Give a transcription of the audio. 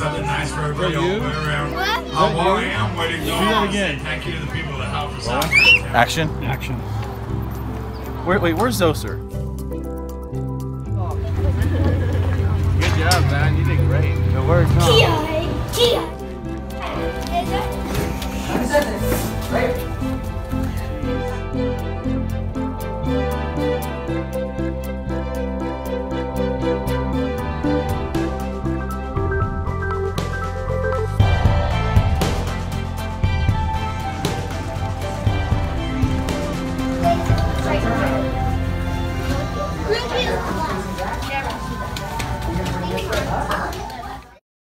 something nice for everybody all the way around. What? While I am waiting, Do that again. thank you to the people that helped us out. Action. Action. Wait, where's Zoser? Good job, man. You did great. Good work, huh? Kia. Right?